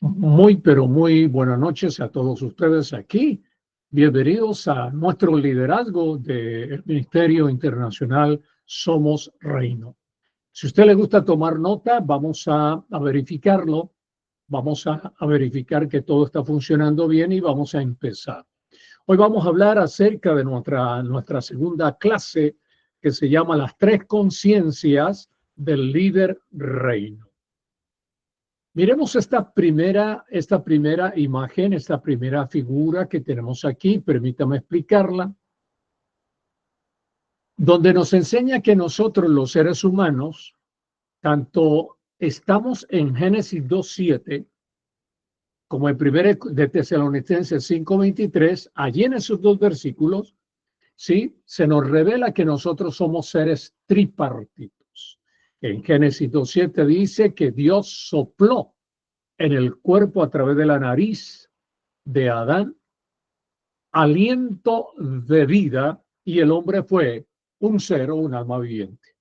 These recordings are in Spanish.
Muy, pero muy buenas noches a todos ustedes aquí. Bienvenidos a nuestro liderazgo del Ministerio Internacional Somos Reino. Si a usted le gusta tomar nota, vamos a verificarlo. Vamos a verificar que todo está funcionando bien y vamos a empezar. Hoy vamos a hablar acerca de nuestra segunda clase que se llama Las tres conciencias del líder reino. Miremos esta primera imagen, esta primera figura que tenemos aquí, permítame explicarla, donde nos enseña que nosotros los seres humanos, tanto estamos en Génesis 2:7 como en 1 de Tesalonicenses 5:23, allí en esos dos versículos, ¿sí? Se nos revela que nosotros somos seres tripartitos. En Génesis 2:7 dice que Dios sopló en el cuerpo a través de la nariz de Adán aliento de vida y el hombre fue un ser o un alma viviente.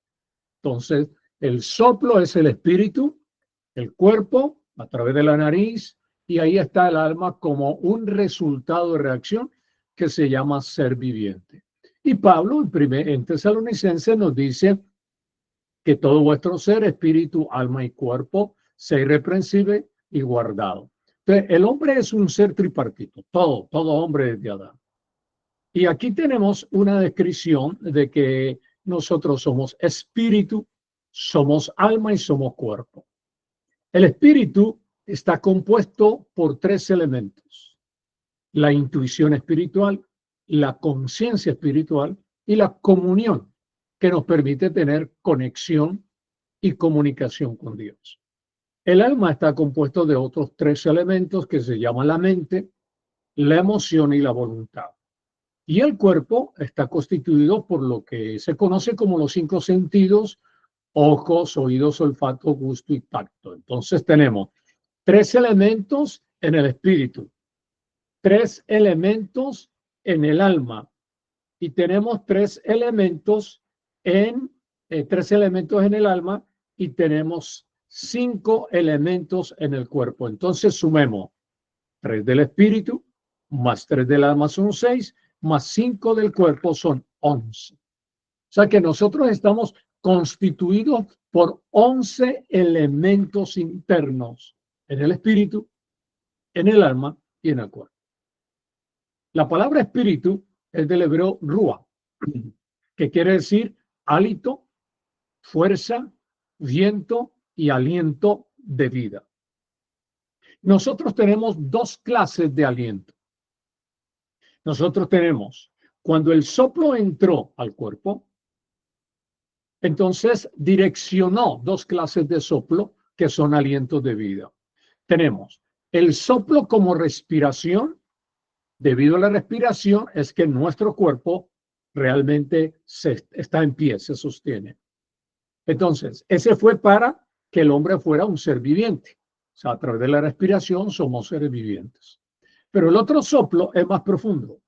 Entonces, el soplo es el espíritu, el cuerpo a través de la nariz y ahí está el alma como un resultado de reacción que se llama ser viviente. Y Pablo en Tesalonicenses nos dice que todo vuestro ser, espíritu, alma y cuerpo, sea irreprensible y guardado. Entonces, el hombre es un ser tripartito, todo hombre desde Adán. Y aquí tenemos una descripción de que nosotros somos espíritu, somos alma y somos cuerpo. El espíritu está compuesto por tres elementos: la intuición espiritual, la conciencia espiritual y la comunión, que nos permite tener conexión y comunicación con Dios. El alma está compuesto de otros tres elementos que se llaman la mente, la emoción y la voluntad. Y el cuerpo está constituido por lo que se conoce como los cinco sentidos: ojos, oídos, olfato, gusto y tacto. Entonces tenemos tres elementos en el espíritu, tres elementos en el alma y tenemos tres elementos en el alma y tenemos cinco elementos en el cuerpo. Entonces sumemos tres del espíritu más tres del alma son 6, más 5 del cuerpo son 11. O sea que nosotros estamos constituidos por 11 elementos internos en el espíritu, en el alma y en el cuerpo. La palabra espíritu es del hebreo ruah, que quiere decir hálito, fuerza, viento y aliento de vida. Nosotros tenemos dos clases de aliento. Nosotros tenemos, cuando el soplo entró al cuerpo, entonces direccionó dos clases de soplo que son alientos de vida. Tenemos el soplo como respiración. Debido a la respiración es que nuestro cuerpo realmente está en pie, se sostiene. Entonces, ese fue para que el hombre fuera un ser viviente. O sea, a través de la respiración somos seres vivientes. Pero el otro soplo es más profundo,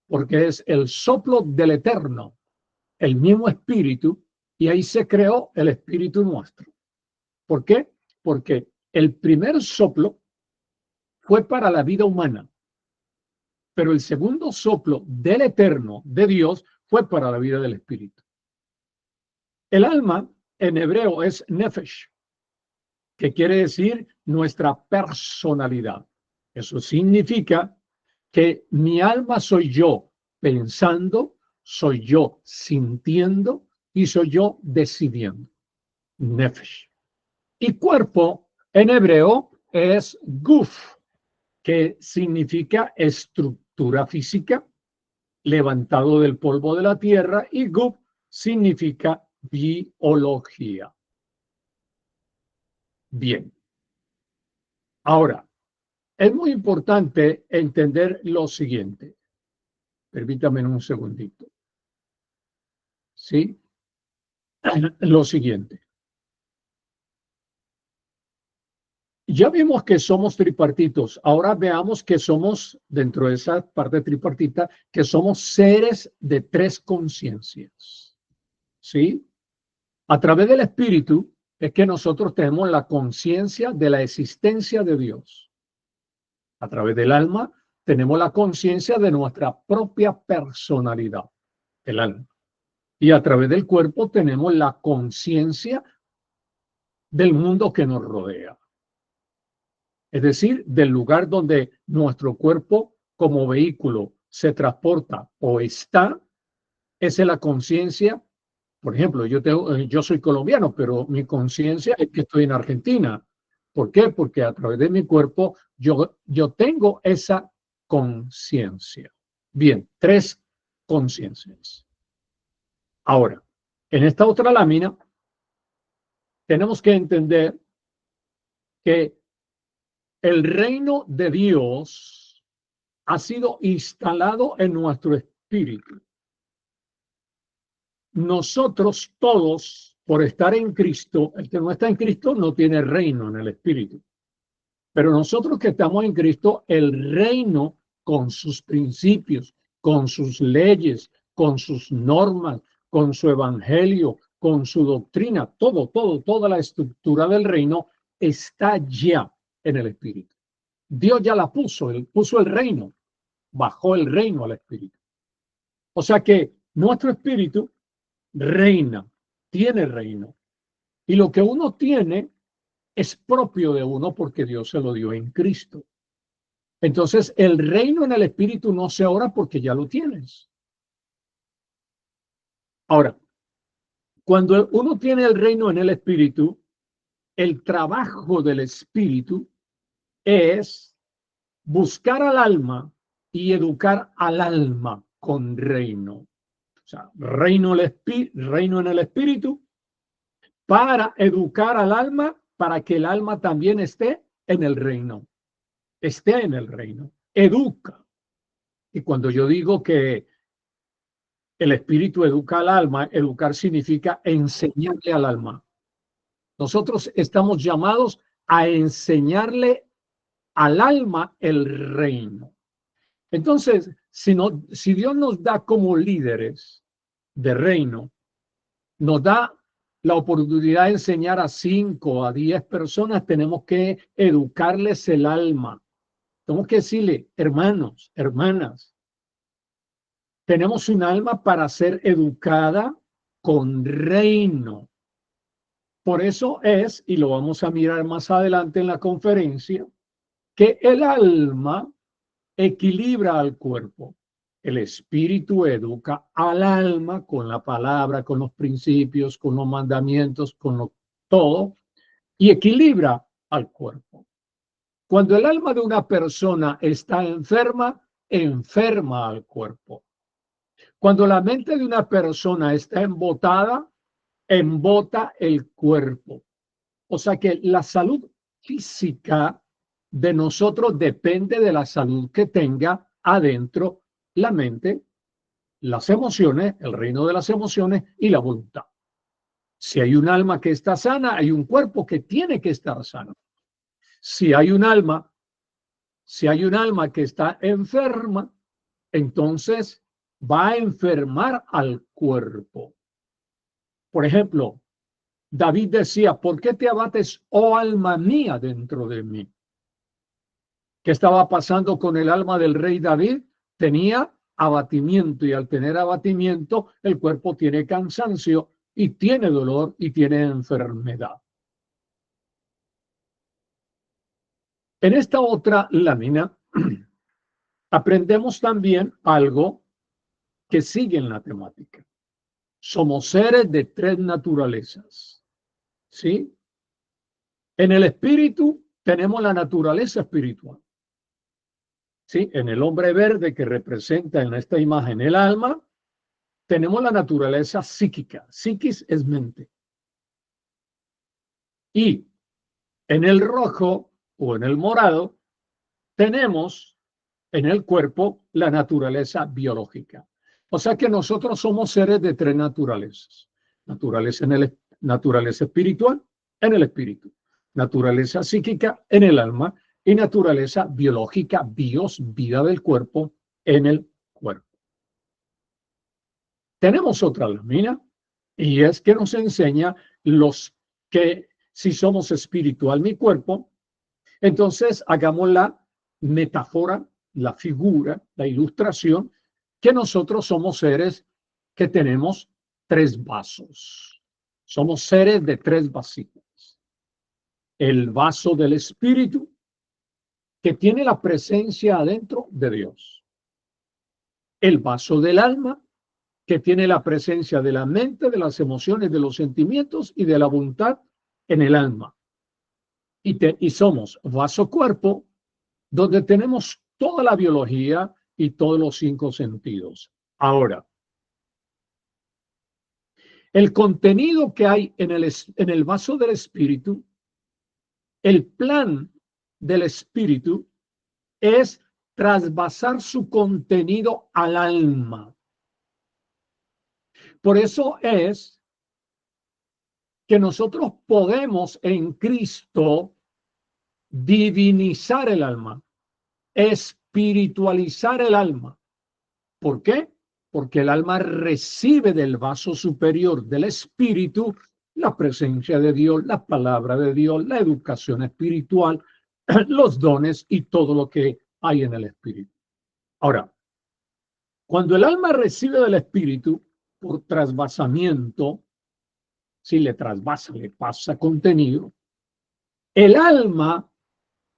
porque es el soplo del Eterno, el mismo espíritu, y ahí se creó el espíritu nuestro. ¿Por qué? Porque el primer soplo fue para la vida humana, pero el segundo soplo del Eterno, de Dios, fue para la vida del espíritu. El alma en hebreo es nefesh, que quiere decir nuestra personalidad. Eso significa que mi alma soy yo pensando, soy yo sintiendo y soy yo decidiendo. Nefesh. Y cuerpo en hebreo es guf, que significa estructura física, levantado del polvo de la tierra, y guf significa biología. Bien. Ahora, es muy importante entender lo siguiente. Permítame un segundito. ¿Sí? Lo siguiente. Ya vimos que somos tripartitos. Ahora veamos que somos, dentro de esa parte tripartita, que somos seres de tres conciencias. ¿Sí? A través del espíritu es que nosotros tenemos la conciencia de la existencia de Dios. A través del alma tenemos la conciencia de nuestra propia personalidad, el alma. Y a través del cuerpo tenemos la conciencia del mundo que nos rodea. Es decir, del lugar donde nuestro cuerpo como vehículo se transporta o está, esa es la conciencia. Por ejemplo, yo soy colombiano, pero mi conciencia es que estoy en Argentina. ¿Por qué? Porque a través de mi cuerpo yo tengo esa conciencia. Bien, 3 conciencias. Ahora, en esta otra lámina, tenemos que entender que el reino de Dios ha sido instalado en nuestro espíritu. Nosotros todos, por estar en Cristo, el que no está en Cristo no tiene reino en el espíritu. Pero nosotros que estamos en Cristo, el reino con sus principios, con sus leyes, con sus normas, con su evangelio, con su doctrina, toda la estructura del reino está ya en el espíritu. Dios ya la puso, él puso el reino, bajó el reino al espíritu. O sea que nuestro espíritu reina, tiene reino. Y lo que uno tiene es propio de uno porque Dios se lo dio en Cristo. Entonces, el reino en el espíritu no se ora porque ya lo tienes. Ahora, cuando uno tiene el reino en el espíritu, el trabajo del espíritu es buscar al alma y educar al alma con reino. O sea, reino en el espíritu para educar al alma, para que el alma también esté en el reino. Esté en el reino. Educa. Y cuando yo digo que el espíritu educa al alma, educar significa enseñarle al alma. Nosotros estamos llamados a enseñarle al alma el reino. Entonces, si Dios nos da como líderes de reino, nos da la oportunidad de enseñar a 5, a 10 personas, tenemos que educarles el alma. Tenemos que decirle, hermanos, hermanas, tenemos un alma para ser educada con reino. Por eso es, y lo vamos a mirar más adelante en la conferencia, que el alma equilibra al cuerpo. El espíritu educa al alma con la palabra, con los principios, con los mandamientos, con todo, y equilibra al cuerpo. Cuando el alma de una persona está enferma, enferma al cuerpo. Cuando la mente de una persona está embotada, embota el cuerpo. O sea que la salud física de nosotros depende de la salud que tenga adentro la mente, las emociones, el reino de las emociones y la voluntad. Si hay un alma que está sana, hay un cuerpo que tiene que estar sano. Si hay un alma que está enferma, entonces va a enfermar al cuerpo. Por ejemplo, David decía, ¿por qué te abates, oh alma mía, dentro de mí? ¿Qué estaba pasando con el alma del rey David? Tenía abatimiento, y al tener abatimiento, el cuerpo tiene cansancio y tiene dolor y tiene enfermedad. En esta otra lámina aprendemos también algo que sigue en la temática. Somos seres de 3 naturalezas, ¿sí? En el espíritu tenemos la naturaleza espiritual. ¿Sí? En el hombre verde que representa en esta imagen el alma, tenemos la naturaleza psíquica. Psiquis es mente. Y en el rojo o en el morado tenemos en el cuerpo la naturaleza biológica. O sea que nosotros somos seres de 3 naturalezas. Naturaleza espiritual en el espíritu. Naturaleza psíquica en el alma. Y naturaleza biológica, bios, vida del cuerpo, en el cuerpo. Tenemos otra lámina y es que nos enseña que si somos espiritual mi cuerpo, entonces hagámosla metáfora, la figura, la ilustración, que nosotros somos seres que tenemos tres vasos. Somos seres de tres vasijas. El vaso del espíritu, que tiene la presencia adentro de Dios. El vaso del alma, que tiene la presencia de la mente, de las emociones, de los sentimientos y de la voluntad en el alma. Y somos vaso cuerpo, donde tenemos toda la biología y todos los cinco sentidos. Ahora, el contenido que hay en el vaso del espíritu, el plan del espíritu es trasvasar su contenido al alma. Por eso es que nosotros podemos en Cristo divinizar el alma, espiritualizar el alma. ¿Por qué? Porque el alma recibe del vaso superior del espíritu la presencia de Dios, la palabra de Dios, la educación espiritual, los dones y todo lo que hay en el espíritu. Ahora, cuando el alma recibe del espíritu por trasvasamiento, si le trasvasa, le pasa contenido, el alma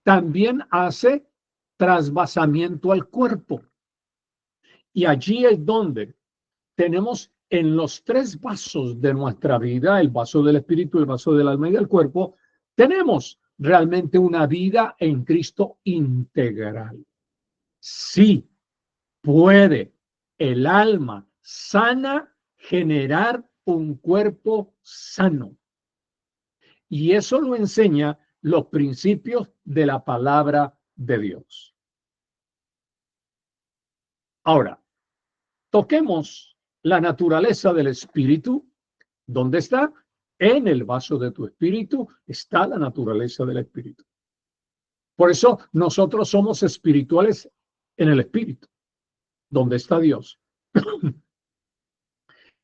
también hace trasvasamiento al cuerpo. Y allí es donde tenemos en los tres vasos de nuestra vida, el vaso del espíritu, el vaso del alma y del cuerpo, tenemos realmente una vida en Cristo integral. Sí, puede el alma sana generar un cuerpo sano. Y eso lo enseña los principios de la palabra de Dios. Ahora, toquemos la naturaleza del espíritu. ¿Dónde está? En el vaso de tu espíritu está la naturaleza del espíritu. Por eso nosotros somos espirituales en el espíritu, donde está Dios.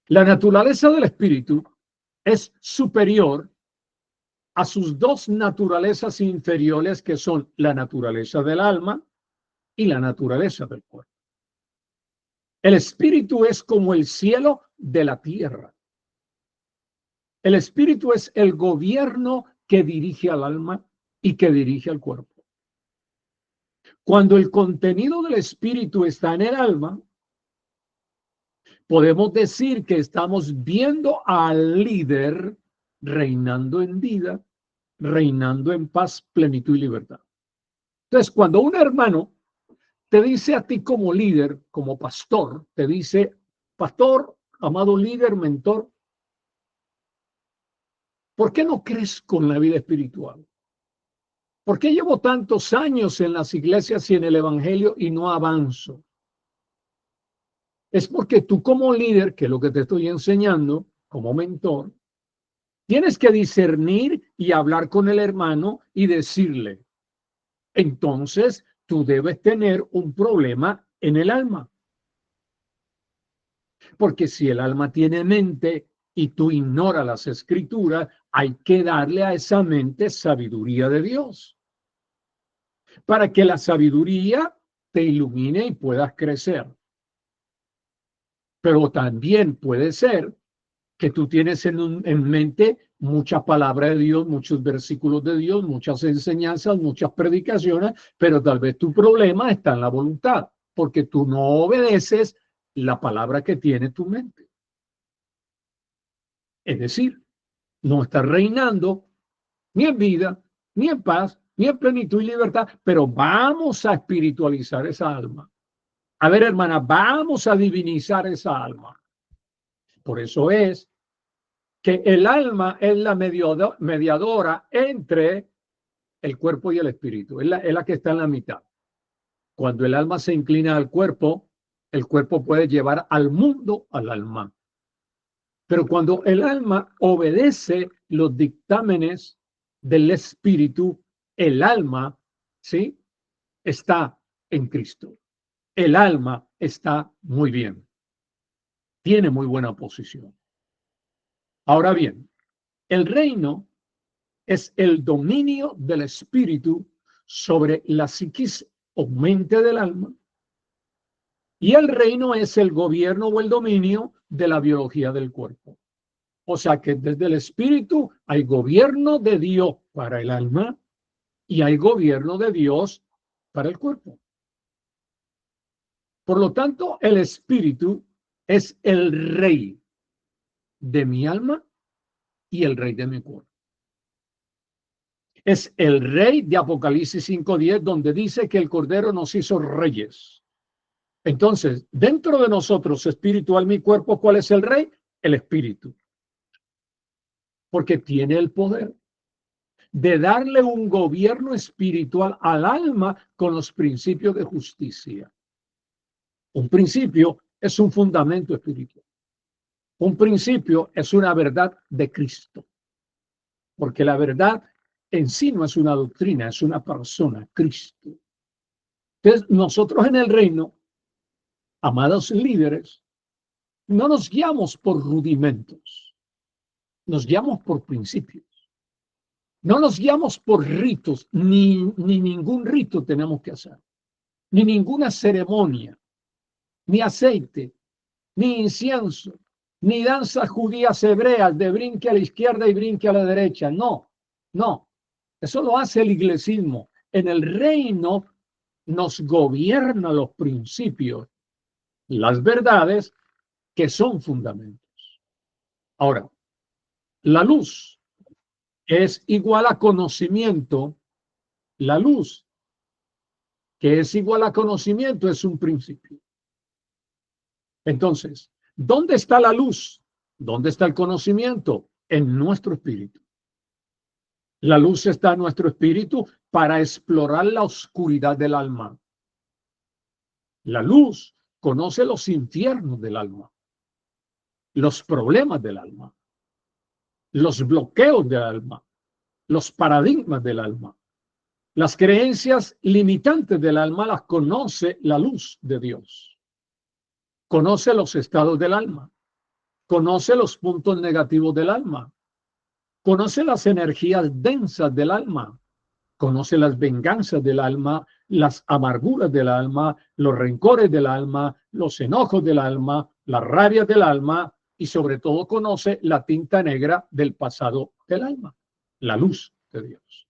La naturaleza del espíritu es superior a sus dos naturalezas inferiores, que son la naturaleza del alma y la naturaleza del cuerpo. El espíritu es como el cielo de la tierra. El espíritu es el gobierno que dirige al alma y que dirige al cuerpo. Cuando el contenido del espíritu está en el alma, podemos decir que estamos viendo al líder reinando en vida, reinando en paz, plenitud y libertad. Entonces, cuando un hermano te dice a ti como líder, como pastor, te dice, pastor, amado líder, mentor, ¿por qué no crezco en la vida espiritual? ¿Por qué llevo tantos años en las iglesias y en el evangelio y no avanzo? Es porque tú como líder, que es lo que te estoy enseñando, como mentor, tienes que discernir y hablar con el hermano y decirle, entonces tú debes tener un problema en el alma. Porque si el alma tiene mente y tú ignoras las escrituras, hay que darle a esa mente sabiduría de Dios, para que la sabiduría te ilumine y puedas crecer. Pero también puede ser que tú tienes en mente mucha palabra de Dios, muchos versículos de Dios, muchas enseñanzas, muchas predicaciones, pero tal vez tu problema está en la voluntad, porque tú no obedeces la palabra que tiene tu mente. Es decir, no estás reinando ni en vida, ni en paz, ni en plenitud y libertad, pero vamos a espiritualizar esa alma. A ver, hermana, vamos a divinizar esa alma. Por eso es que el alma es la mediadora entre el cuerpo y el espíritu. Es la que está en la mitad. Cuando el alma se inclina al cuerpo, el cuerpo puede llevar al mundo al alma. Pero cuando el alma obedece los dictámenes del espíritu, el alma, ¿sí?, está en Cristo. El alma está muy bien. Tiene muy buena posición. Ahora bien, el reino es el dominio del espíritu sobre la psiquis o mente del alma, y el reino es el gobierno o el dominio de la biología del cuerpo. O sea que desde el espíritu hay gobierno de Dios para el alma y hay gobierno de Dios para el cuerpo. Por lo tanto, el espíritu es el rey de mi alma y el rey de mi cuerpo. Es el rey de Apocalipsis 5:10, donde dice que el Cordero nos hizo reyes. Entonces, dentro de nosotros, espíritu, alma y cuerpo, ¿cuál es el rey? El espíritu. Porque tiene el poder de darle un gobierno espiritual al alma con los principios de justicia. Un principio es un fundamento espiritual. Un principio es una verdad de Cristo. Porque la verdad en sí no es una doctrina, es una persona, Cristo. Entonces, nosotros en el reino, amados líderes, no nos guiamos por rudimentos, nos guiamos por principios. No nos guiamos por ritos, ni ningún rito tenemos que hacer, ni ninguna ceremonia, ni aceite, ni incienso, ni danzas judías hebreas de brinque a la izquierda y brinque a la derecha. No, no. Eso lo hace el iglesismo. En el reino nos gobierna los principios, las verdades que son fundamentos. Ahora, la luz es igual a conocimiento. La luz, que es igual a conocimiento, es un principio. Entonces, ¿dónde está la luz? ¿Dónde está el conocimiento? En nuestro espíritu. La luz está en nuestro espíritu para explorar la oscuridad del alma. La luz conoce los infiernos del alma, los problemas del alma, los bloqueos del alma, los paradigmas del alma. Las creencias limitantes del alma las conoce la luz de Dios. Conoce los estados del alma. Conoce los puntos negativos del alma. Conoce las energías densas del alma. Conoce las venganzas del alma, las amarguras del alma, los rencores del alma, los enojos del alma, las rabias del alma y sobre todo conoce la tinta negra del pasado del alma, la luz de Dios.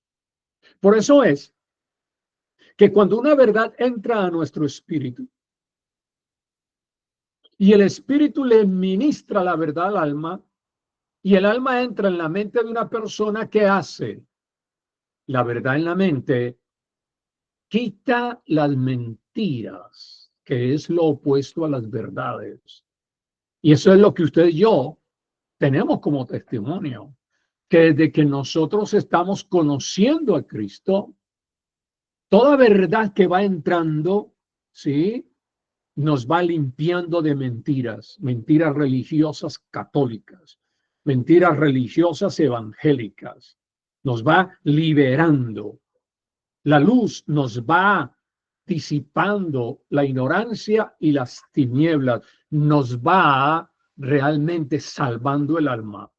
Por eso es que cuando una verdad entra a nuestro espíritu y el espíritu le ministra la verdad al alma y el alma entra en la mente de una persona, ¿qué hace? La verdad en la mente quita las mentiras, que es lo opuesto a las verdades. Y eso es lo que usted y yo tenemos como testimonio, que desde que nosotros estamos conociendo a Cristo, toda verdad que va entrando, ¿sí?, nos va limpiando de mentiras, mentiras religiosas católicas, mentiras religiosas evangélicas, nos va liberando. La luz nos va disipando la ignorancia y las tinieblas, nos va realmente salvando el alma.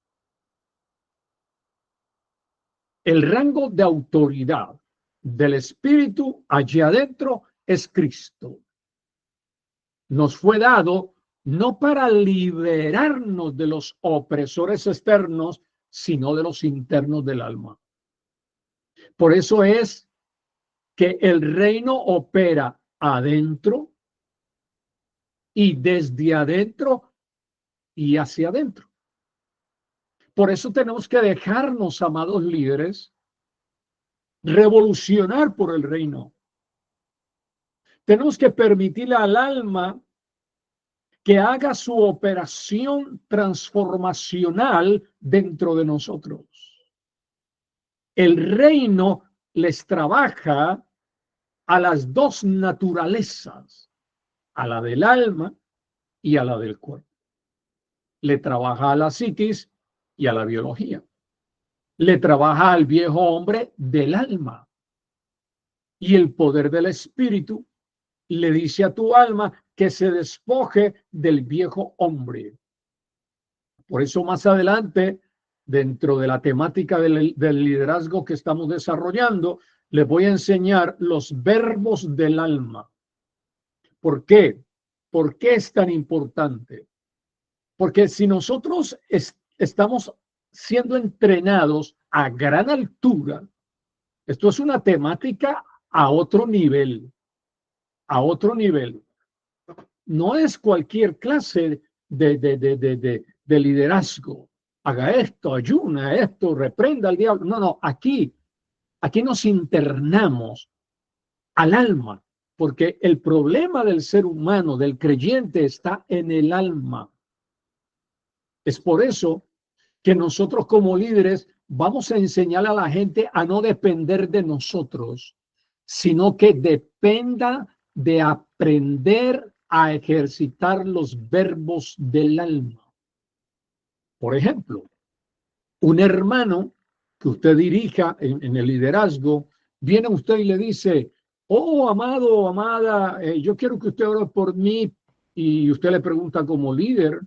El rango de autoridad del Espíritu allí adentro es Cristo. Nos fue dado no para liberarnos de los opresores externos, sino de los internos del alma. Por eso es que el reino opera adentro y desde adentro y hacia adentro. Por eso tenemos que dejarnos, amados líderes, revolucionar por el reino. Tenemos que permitirle al alma que haga su operación transformacional dentro de nosotros. El reino les trabaja a las dos naturalezas, a la del alma y a la del cuerpo. Le trabaja a la psiquis y a la biología. Le trabaja al viejo hombre del alma. Y el poder del espíritu le dice a tu alma que se despoje del viejo hombre. Por eso más adelante, dentro de la temática del liderazgo que estamos desarrollando, les voy a enseñar los verbos del alma. ¿Por qué? ¿Por qué es tan importante? Porque si nosotros estamos siendo entrenados a gran altura, esto es una temática a otro nivel, a otro nivel. No es cualquier clase de liderazgo. Haga esto, ayuna esto, reprenda al diablo. No, no, aquí nos internamos al alma, porque el problema del ser humano, del creyente, está en el alma. Es por eso que nosotros como líderes vamos a enseñar a la gente a no depender de nosotros, sino que dependa de aprender a ejercitar los verbos del alma. Por ejemplo, un hermano que usted dirija en el liderazgo, viene usted y le dice, oh, amado o amada, yo quiero que usted ore por mí, y usted le pregunta como líder,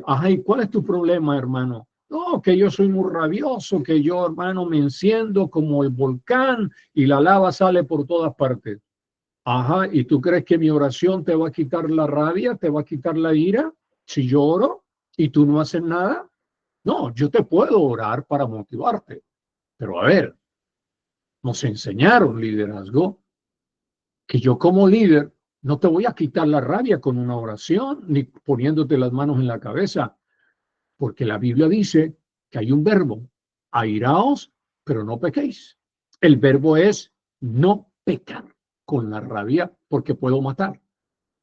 ajá, ¿y cuál es tu problema, hermano? No, que yo soy muy rabioso, que yo, hermano, me enciendo como el volcán y la lava sale por todas partes. Ajá, ¿y tú crees que mi oración te va a quitar la rabia, te va a quitar la ira si yo oro y tú no haces nada? No, yo te puedo orar para motivarte, pero a ver, nos enseñaron liderazgo que yo como líder no te voy a quitar la rabia con una oración ni poniéndote las manos en la cabeza, porque la Biblia dice que hay un verbo, airaos, pero no pequéis. El verbo es no pecar con la rabia, porque puedo matar,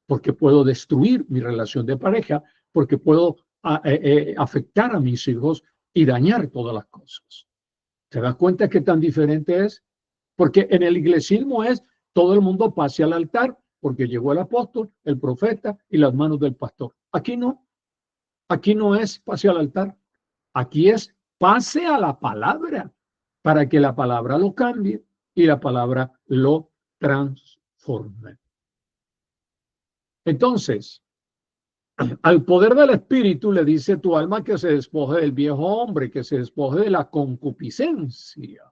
porque puedo destruir mi relación de pareja, porque puedo afectar a mis hijos y dañar todas las cosas. ¿Te das cuenta qué tan diferente es? Porque en el iglesismo es todo el mundo pase al altar, porque llegó el apóstol, el profeta y las manos del pastor. Aquí no. Aquí no es pase al altar. Aquí es pase a la palabra para que la palabra lo cambie y la palabra lo transforme. Entonces, al poder del Espíritu le dice tu alma que se despoje del viejo hombre, que se despoje de la concupiscencia,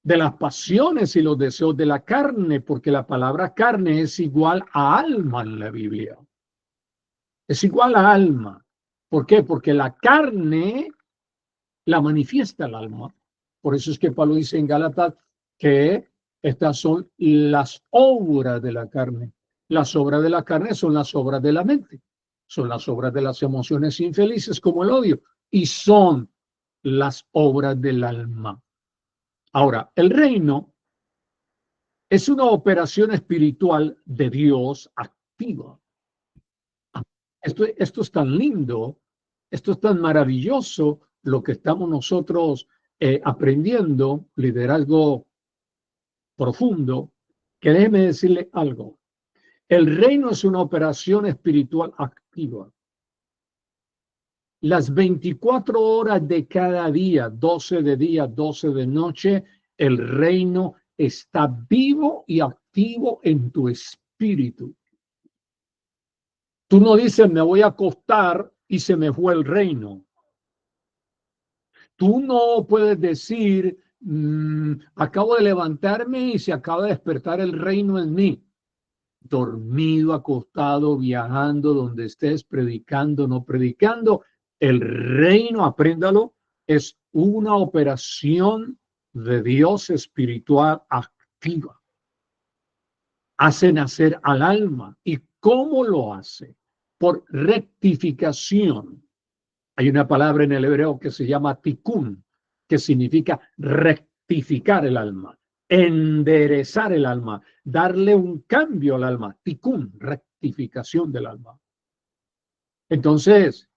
de las pasiones y los deseos de la carne, porque la palabra carne es igual a alma en la Biblia. Es igual a alma. ¿Por qué? Porque la carne la manifiesta el alma. Por eso es que Pablo dice en Gálatas que estas son las obras de la carne. Las obras de la carne son las obras de la mente, son las obras de las emociones infelices como el odio y son las obras del alma. Ahora, el reino es una operación espiritual de Dios activa. Esto es tan lindo, esto es tan maravilloso, lo que estamos nosotros aprendiendo, liderazgo profundo, que déjeme decirle algo. El reino es una operación espiritual activa. Las 24 horas de cada día, 12 de día, 12 de noche, el reino está vivo y activo en tu espíritu. Tú no dices, me voy a acostar y se me fue el reino. Tú no puedes decir, acabo de levantarme y se acaba de despertar el reino en mí. Dormido, acostado, viajando, donde estés, predicando, no predicando, el reino, apréndalo, es una operación de Dios espiritual activa. Hace nacer al alma. ¿Y cómo lo hace? Por rectificación. Hay una palabra en el hebreo que se llama tikkun, que significa rectificar el alma, enderezar el alma, darle un cambio al alma. Tikkun, rectificación del alma. Entonces,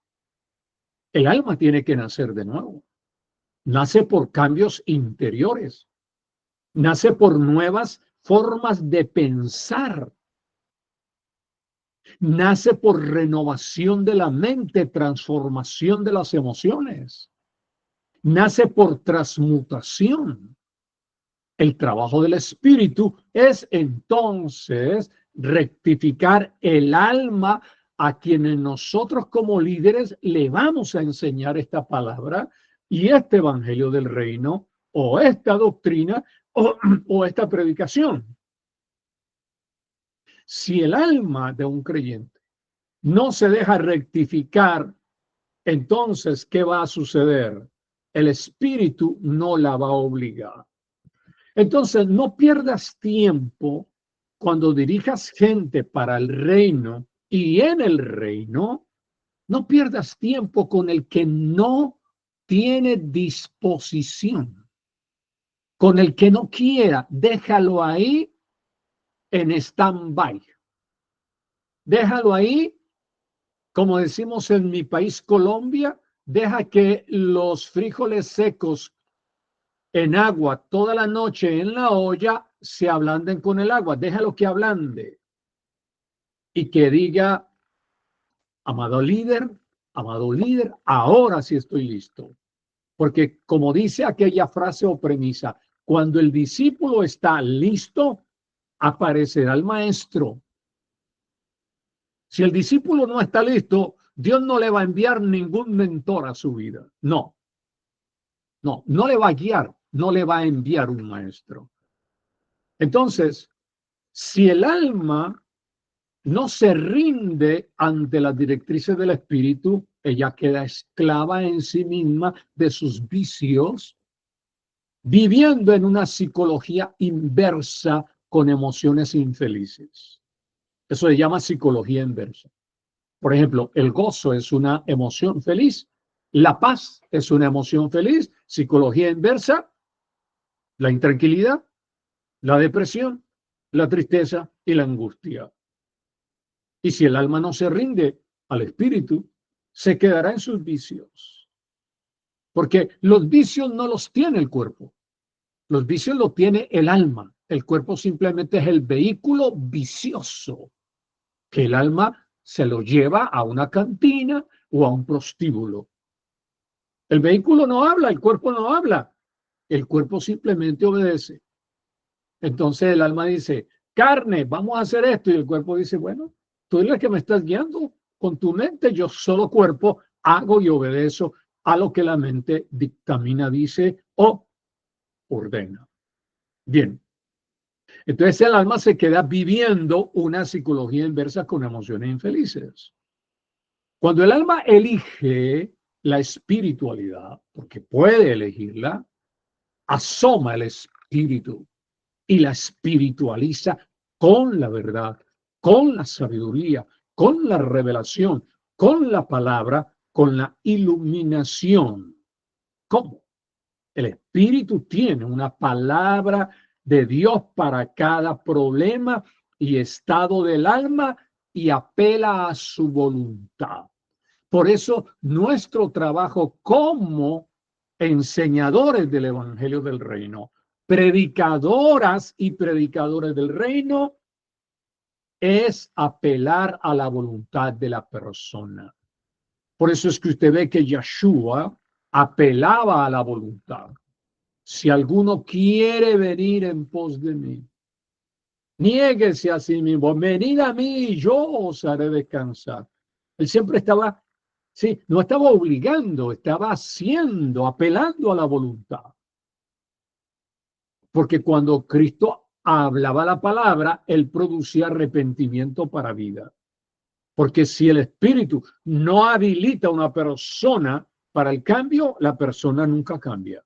el alma tiene que nacer de nuevo. Nace por cambios interiores. Nace por nuevas formas de pensar. Nace por renovación de la mente, transformación de las emociones. Nace por transmutación. El trabajo del espíritu es entonces rectificar el alma a quienes nosotros como líderes le vamos a enseñar esta palabra y este evangelio del reino o esta doctrina o esta predicación. Si el alma de un creyente no se deja rectificar, entonces, ¿qué va a suceder? El Espíritu no la va a obligar. Entonces, no pierdas tiempo cuando dirijas gente para el reino y en el reino, no pierdas tiempo con el que no tiene disposición, con el que no quiera, déjalo ahí en stand-by. Déjalo ahí, como decimos en mi país, Colombia, deja que los frijoles secos en agua toda la noche en la olla se ablanden con el agua. Déjalo que ablande y que diga, amado líder, ahora sí estoy listo. Porque como dice aquella frase o premisa, cuando el discípulo está listo, aparecerá el maestro. Si el discípulo no está listo, Dios no le va a enviar ningún mentor a su vida. No le va a guiar, no le va a enviar un maestro. Entonces, si el alma no se rinde ante las directrices del espíritu, ella queda esclava en sí misma de sus vicios, viviendo en una psicología inversa con emociones infelices. Eso se llama psicología inversa. Por ejemplo, el gozo es una emoción feliz, la paz es una emoción feliz, psicología inversa, la intranquilidad, la depresión, la tristeza y la angustia. Y si el alma no se rinde al espíritu, se quedará en sus vicios. Porque los vicios no los tiene el cuerpo. Los vicios los tiene el alma. El cuerpo simplemente es el vehículo vicioso que el alma se lo lleva a una cantina o a un prostíbulo. El vehículo no habla, el cuerpo no habla. El cuerpo simplemente obedece. Entonces el alma dice, carne, vamos a hacer esto. Y el cuerpo dice, bueno, tú eres el que me estás guiando con tu mente. Yo solo cuerpo hago y obedezco a lo que la mente dictamina, dice o ordena. Bien. Entonces el alma se queda viviendo una psicología inversa con emociones infelices. Cuando el alma elige la espiritualidad, porque puede elegirla, asoma el espíritu y la espiritualiza con la verdad, con la sabiduría, con la revelación, con la palabra, con la iluminación. ¿Cómo? El espíritu tiene una palabra de Dios para cada problema y estado del alma y apela a su voluntad. Por eso nuestro trabajo como enseñadores del Evangelio del Reino, predicadoras y predicadores del Reino, es apelar a la voluntad de la persona. Por eso es que usted ve que Yeshua apelaba a la voluntad. Si alguno quiere venir en pos de mí, niéguese a sí mismo, venid a mí y yo os haré descansar. Él siempre estaba, sí, no estaba obligando, estaba haciendo, apelando a la voluntad. Porque cuando Cristo hablaba la palabra, él producía arrepentimiento para vida. Porque si el Espíritu no habilita a una persona para el cambio, la persona nunca cambia.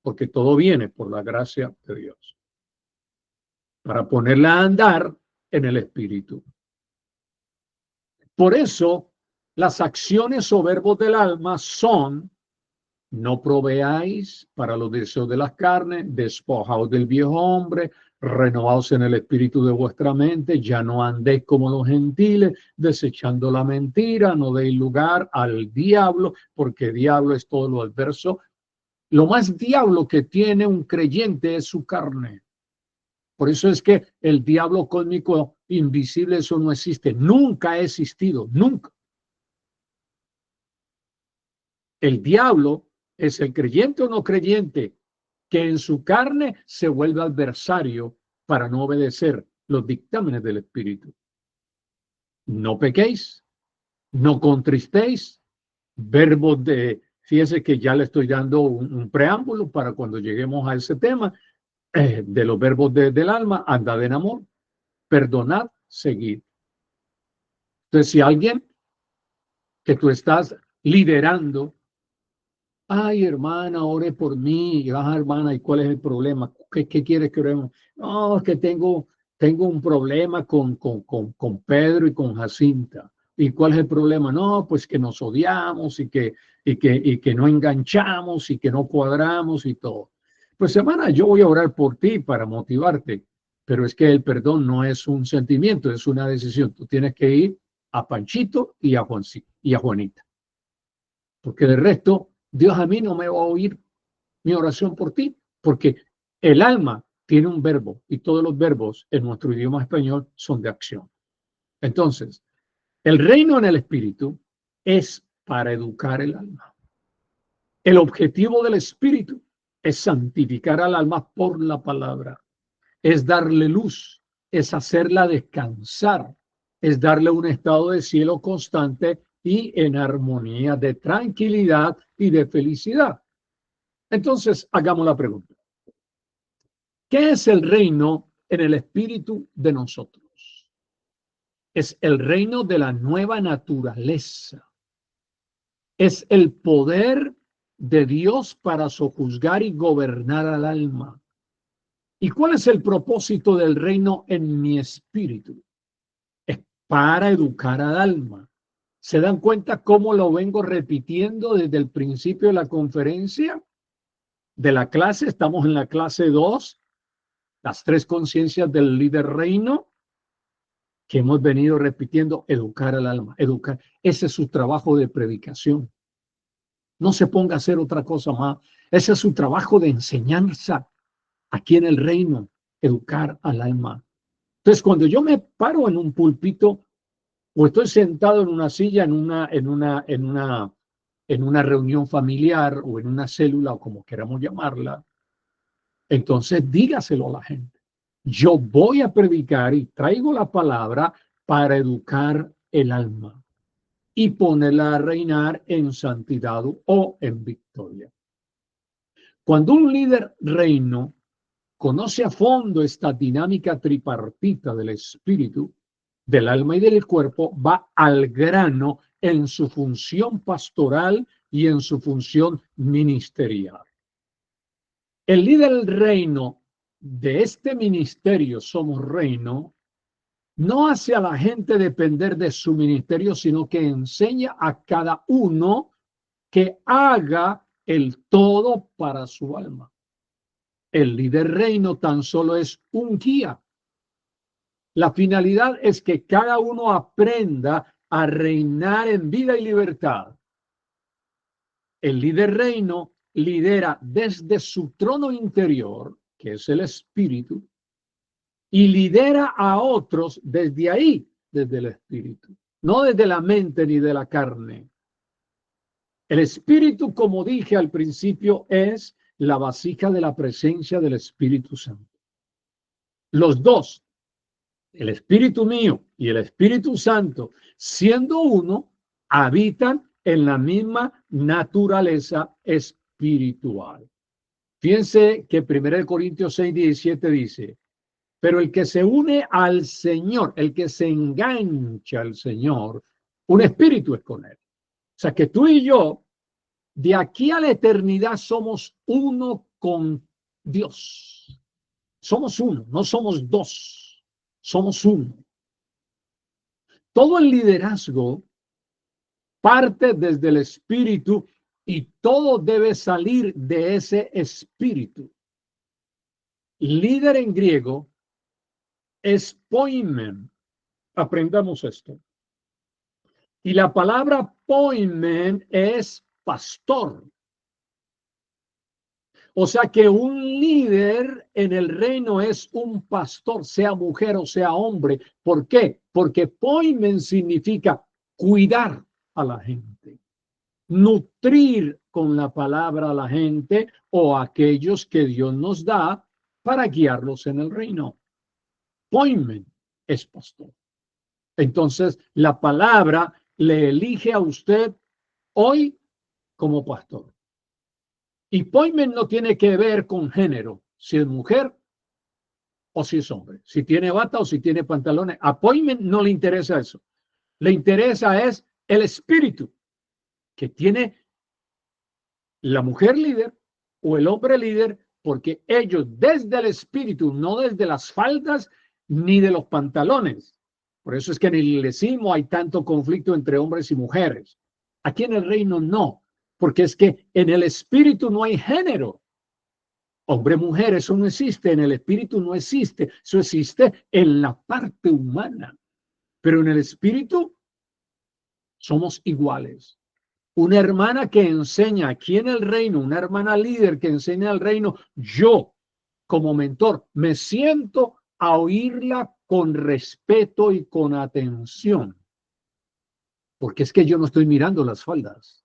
Porque todo viene por la gracia de Dios. Para ponerla a andar en el Espíritu. Por eso, las acciones o verbos del alma son: no proveáis para los deseos de las carnes, despojaos del viejo hombre, renovaos en el espíritu de vuestra mente, ya no andéis como los gentiles, desechando la mentira, no deis lugar al diablo, porque diablo es todo lo adverso. Lo más diablo que tiene un creyente es su carne. Por eso es que el diablo cósmico invisible, eso no existe, nunca ha existido, nunca. El diablo es el creyente o no creyente que en su carne se vuelve adversario para no obedecer los dictámenes del Espíritu. No pequéis, no contristéis, verbos de Fíjese que ya le estoy dando un preámbulo para cuando lleguemos a ese tema de los verbos del alma: andad en amor, perdonad, seguid. Entonces, si alguien que tú estás liderando, ay, hermana, ore por mí, hermana, ¿y cuál es el problema? ¿Qué quieres que oremos? No, es que tengo un problema con Pedro y con Jacinta. ¿Y cuál es el problema? No, pues que nos odiamos y que no enganchamos y que no cuadramos y todo. Pues, hermana, yo voy a orar por ti para motivarte, pero es que el perdón no es un sentimiento, es una decisión. Tú tienes que ir a Panchito y a Juancito y a Juanita, porque de resto Dios a mí no me va a oír mi oración por ti, porque el alma tiene un verbo y todos los verbos en nuestro idioma español son de acción. Entonces, el reino en el espíritu es para educar el alma. El objetivo del espíritu es santificar al alma por la palabra, es darle luz, es hacerla descansar, es darle un estado de cielo constante y en armonía, de tranquilidad y de felicidad. Entonces, hagamos la pregunta: ¿qué es el reino en el espíritu de nosotros? Es el reino de la nueva naturaleza. Es el poder de Dios para sojuzgar y gobernar al alma. ¿Y cuál es el propósito del reino en mi espíritu? Es para educar al alma. ¿Se dan cuenta cómo lo vengo repitiendo desde el principio de la conferencia? De la clase, estamos en la clase 2, las 3 conciencias del líder reino, que hemos venido repitiendo: educar al alma, educar. Ese es su trabajo de predicación. No se ponga a hacer otra cosa más. Ese es su trabajo de enseñanza aquí en el reino, educar al alma. Entonces, cuando yo me paro en un púlpito o estoy sentado en una silla en una reunión familiar o en una célula o como queramos llamarla, entonces dígaselo a la gente. Yo voy a predicar y traigo la palabra para educar el alma y ponerla a reinar en santidad o en victoria. Cuando un líder reino conoce a fondo esta dinámica tripartita del espíritu, del alma y del cuerpo, va al grano en su función pastoral y en su función ministerial. El líder del reino de este ministerio, Somos Reino, no hace a la gente depender de su ministerio, sino que enseña a cada uno que haga el todo para su alma. El líder reino tan solo es un guía. La finalidad es que cada uno aprenda a reinar en vida y libertad. El líder reino lidera desde su trono interior, que es el espíritu, y lidera a otros desde ahí, desde el espíritu, no desde la mente ni de la carne. El espíritu, como dije al principio, es la vasija de la presencia del Espíritu Santo. Los dos, el espíritu mío y el Espíritu Santo, siendo uno, habitan en la misma naturaleza espiritual. Fíjense que 1 Corintios 6:17 dice: pero el que se une al Señor, el que se engancha al Señor, un espíritu es con él. O sea que tú y yo, de aquí a la eternidad, somos uno con Dios. Somos uno, no somos dos, somos uno. Todo el liderazgo parte desde el espíritu y todo debe salir de ese espíritu. Líder en griego es poimen. Aprendamos esto. Y la palabra poimen es pastor. O sea que un líder en el reino es un pastor, sea mujer o sea hombre. ¿Por qué? Porque poimen significa cuidar a la gente, nutrir con la palabra a la gente o a aquellos que Dios nos da para guiarlos en el reino. Poimen es pastor. Entonces, la palabra le elige a usted hoy como pastor. Y appointment no tiene que ver con género, si es mujer o si es hombre, si tiene bata o si tiene pantalones. Appointment no le interesa eso. Le interesa es el espíritu que tiene la mujer líder o el hombre líder, porque ellos desde el espíritu, no desde las faldas ni de los pantalones. Por eso es que en el iglesismo hay tanto conflicto entre hombres y mujeres. Aquí en el reino no, porque es que en el espíritu no hay género. Hombre, mujer, eso no existe, en el espíritu no existe, eso existe en la parte humana. Pero en el espíritu somos iguales. Una hermana que enseña aquí en el reino, una hermana líder que enseña el reino, yo como mentor me siento a oírla con respeto y con atención. Porque es que yo no estoy mirando las faldas,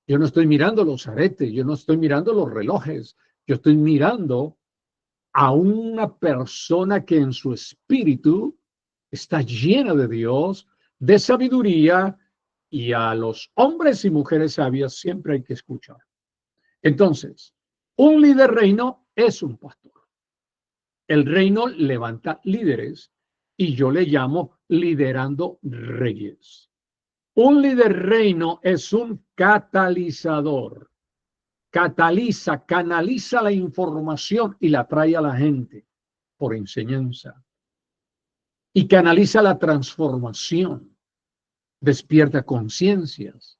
yo no estoy mirando los aretes, yo no estoy mirando los relojes, yo estoy mirando a una persona que en su espíritu está llena de Dios, de sabiduría, y a los hombres y mujeres sabias siempre hay que escuchar. Entonces, un líder reino es un pastor. El reino levanta líderes y yo le llamo liderando reyes. Un líder reino es un catalizador. Cataliza, canaliza la información y la trae a la gente por enseñanza. Y canaliza la transformación. Despierta conciencias.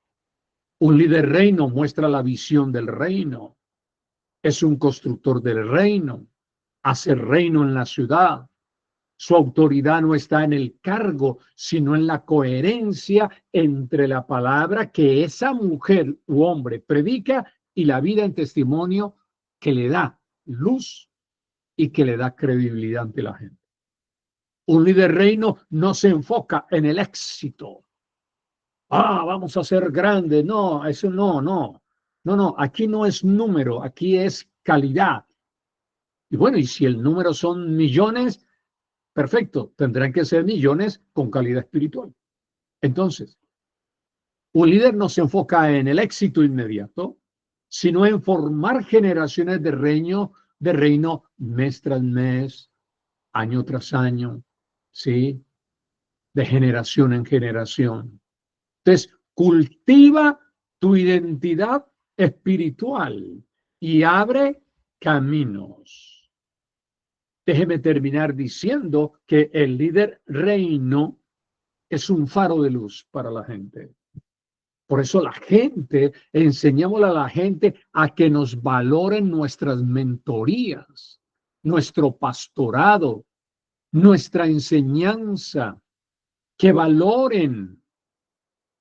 Un líder reino muestra la visión del reino. Es un constructor del reino. Hace reino en la ciudad. Su autoridad no está en el cargo, sino en la coherencia entre la palabra que esa mujer u hombre predica y la vida en testimonio que le da luz y que le da credibilidad ante la gente. Un líder reino no se enfoca en el éxito. Vamos a ser grandes. No, eso no. No, aquí no es número, aquí es calidad. Y bueno, y si el número son millones, perfecto, tendrán que ser millones con calidad espiritual. Entonces, un líder no se enfoca en el éxito inmediato, sino en formar generaciones de reino mes tras mes, año tras año, ¿sí? De generación en generación. Entonces, cultiva tu identidad espiritual y abre caminos. Déjeme terminar diciendo que el líder reino es un faro de luz para la gente. Por eso enseñámosle a la gente a que nos valoren nuestras mentorías, nuestro pastorado, nuestra enseñanza, que valoren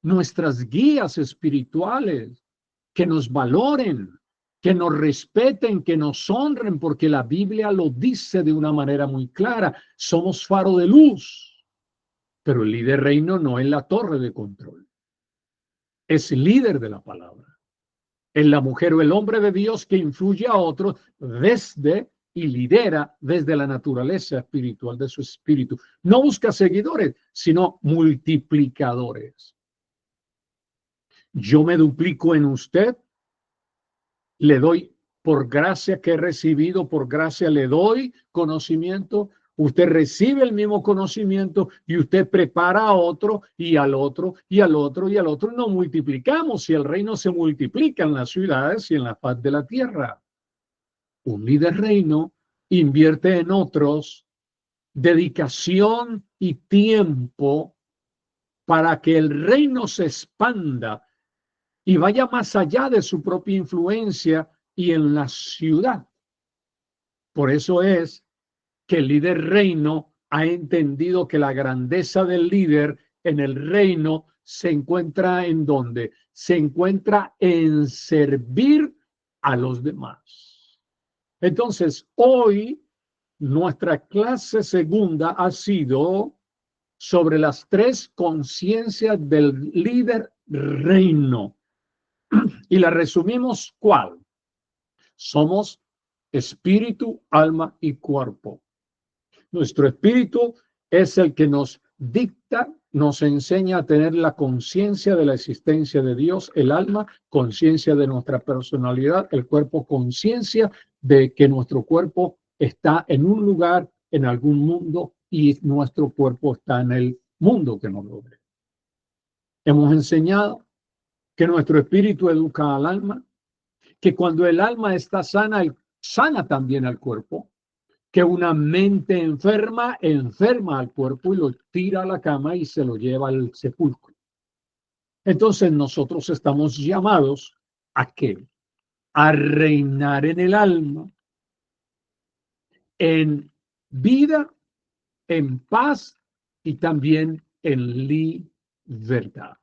nuestras guías espirituales, que nos valoren, que nos respeten, que nos honren, porque la Biblia lo dice de una manera muy clara. Somos faro de luz, pero el líder reino no es la torre de control. Es líder de la palabra. Es la mujer o el hombre de Dios que influye a otros desde y lidera desde la naturaleza espiritual de su espíritu. No busca seguidores, sino multiplicadores. Yo me duplico en usted, le doy por gracia que he recibido, por gracia le doy conocimiento. Usted recibe el mismo conocimiento y usted prepara a otro y al otro y al otro y al otro. Nos multiplicamos y el reino se multiplica en las ciudades y en la faz de la tierra. Un líder reino invierte en otros dedicación y tiempo para que el reino se expanda y vaya más allá de su propia influencia y en la ciudad. Por eso es que el líder reino ha entendido que la grandeza del líder en el reino se encuentra en ¿dónde? Se encuentra en servir a los demás. Entonces, hoy nuestra clase segunda ha sido sobre las tres conciencias del líder reino. Y la resumimos, ¿cuál? Somos espíritu, alma y cuerpo. Nuestro espíritu es el que nos dicta nos enseña a tener la conciencia de la existencia de Dios, el alma, conciencia de nuestra personalidad, el cuerpo, conciencia de que nuestro cuerpo está en un lugar, en algún mundo, y nuestro cuerpo está en el mundo que nos rodea. Hemos enseñado que nuestro espíritu educa al alma, que cuando el alma está sana, sana también al cuerpo, que una mente enferma enferma al cuerpo y lo tira a la cama y se lo lleva al sepulcro. Entonces nosotros estamos llamados ¿a qué? A reinar en el alma, en vida, en paz y también en libertad.